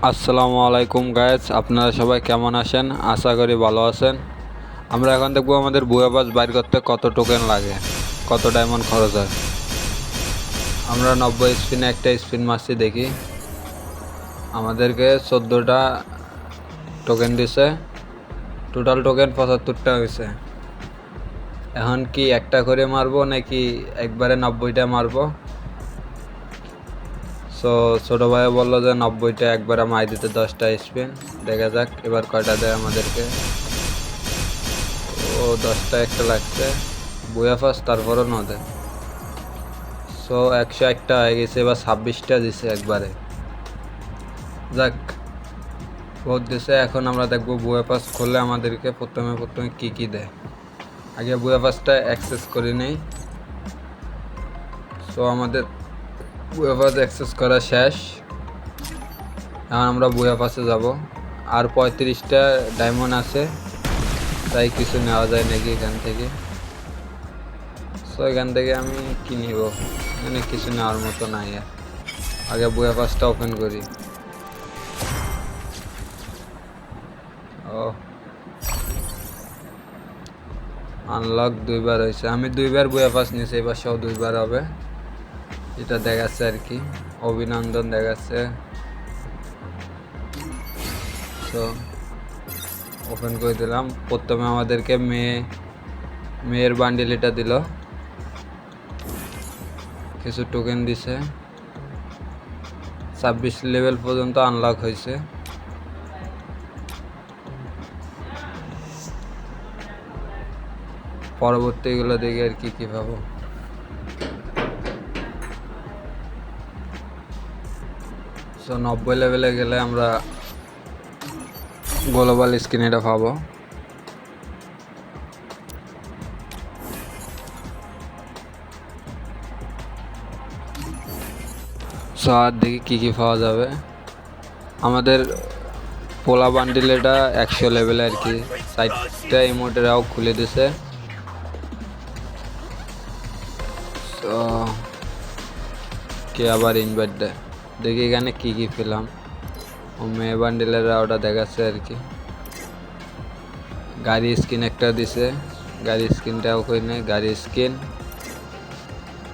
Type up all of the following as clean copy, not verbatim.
আসসালামু আলাইকুম গাইস, আপনারা সবাই কেমন আছেন? আশা করি ভালো আছেন। আমরা এখন দেখব আমাদের বুয়া পাস বাইর করতে কত টোকেন লাগে, কত ডায়মন্ড খরচ হয়। আমরা 90 স্পিনে একটা স্পিন মারছি, দেখি আমাদেরকে 14টা টোকেন দিছে। টোটাল টোকেন 75টা হয়েছে। এখন কি একটা করে মারবো নাকি একবারে 90টা মারবো? সো ছোটো ভাই বললো যে 90টা একবারে মাই দিতে 10টা স্পিন। দেখা যাক এবার কয়টা দেয় আমাদেরকে। ও 10টা একটা লাগছে, বুয়া ফার্স্ট তারপরও ন দেয়। সো 101টা হয়ে গেছে, এবার 26টা দিছে একবারে। যাক, বহুত দিছে। এখন আমরা দেখবো বুয়া পাস খুললে আমাদেরকে প্রথমে কি কি দেয়। আগে বুয়া পাসটা অ্যাক্সেস করে নেই। সো আমাদের বুয়া পাস অ্যাক্সেস করা শেষ। এখন আমরা বুয়া পাসে যাব। আর 35টা ডায়মন্ড আছে, তাই কিছু নেওয়া যায় নাকি এখান থেকে। সো এখান থেকে আমি কি নিব? এখানে কিছু নেওয়ার মতো নাই। আগে বুয়া পাসটা ওপেন করি। ও, আনলক 2বার হয়েছে। আমি 2বার বুয়া পাস নিয়েছি, এবার সব 2বার হবে। এটা দেখাচ্ছে আর কি, অভিনন্দন দেখাচ্ছে। সো ওপেন করে দিলাম। প্রথমে আমাদেরকে মেয়ের বান্ডিল এটা দিল, কিছু টোকেন দিছে। 26 লেভেল পর্যন্ত আনলক হয়েছে। পরবর্তীগুলো দেখি আর কি পাবো। সো 90 লেভেলে গেলে আমরা গ্লোবাল স্ক্রিন এটা পাবো। সো আর দেখি কি পাওয়া যাবে। আমাদের পোলা বান্ডিল এটা 100 লেভেলে আর কি। সাইডটা ইমোটেরাও খুলে দিছে। তো কে আবার ইনভাইট দেয়, দেখি এখানে কি পেলাম। ও মেয়ে বান্ডিলের ওটা দেখাচ্ছে আর কি। গাড়ি স্কিন একটা দিছে, গাড়ি স্কিনটাও কই নেই, গাড়ি স্কিন।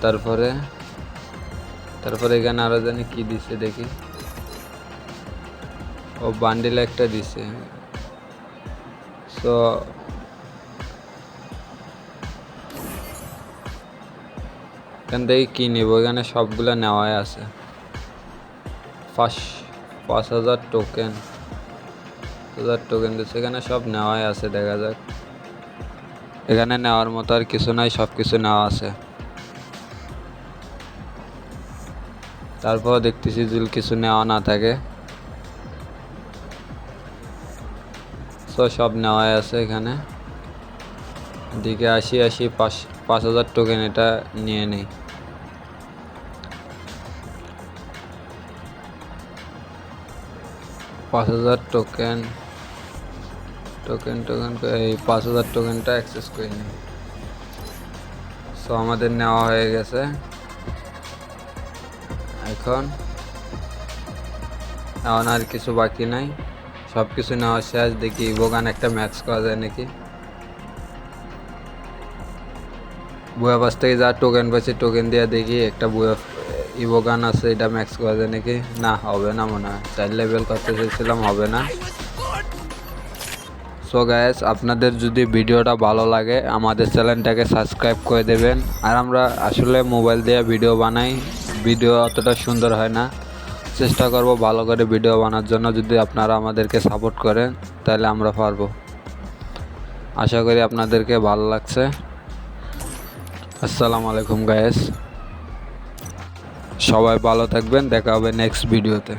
তারপরে এখানে আরো জানি কি দিছে দেখি। ও বান্ডিল একটা দিছে। সো এখান থেকে কি নিব? এখানে সবগুলো নেওয়াই আছে। 5000 টোকেন দিচ্ছে, এখানে সব নেওয়াই আছে। দেখা যাক, এখানে নেওয়ার মতো আর কিছু নাই, সব কিছু নেওয়া আছে। তারপর দেখতেছি যদি কিছু নেওয়া না থাকে। সব নেওয়াই আছে এখানে। দিকে 5000 টোকেন এটা নিয়ে নেই। টোকেন এই 5000 টোকেনটা অ্যাক্সেস করে নিই। সো আমাদের নেওয়া হয়ে গেছে। এখন আর কিছু বাকি নাই, সব কিছু নেওয়া শেষ। দেখি ইভোগান একটা ম্যাচ করা যায় নাকি। বুয়া পাস থেকে যা টোকেন পাচ্ছি, টোকেন দিয়ে দেখি একটা বুয়া ইভোগান আছে, এটা ম্যাক্স করা যায় নাকি। না, হবে না মনে হয়। 4 লেভেল করতে চেয়েছিলাম, হবে না। সো গাইস, আপনাদের যদি ভিডিওটা ভালো লাগে আমাদের চ্যানেলটাকে সাবস্ক্রাইব করে দেবেন। আর আমরা আসলে মোবাইল দিয়ে ভিডিও বানাই, ভিডিও অতটা সুন্দর হয় না। চেষ্টা করব ভালো করে ভিডিও বানার জন্য। যদি আপনারা আমাদেরকে সাপোর্ট করেন তাহলে আমরা পারবো। আশা করি আপনাদেরকে ভালো লাগছে। আসসালামু আলাইকুম গাইস, সবাই ভালো থাকবেন। দেখা হবে নেক্সট ভিডিওতে।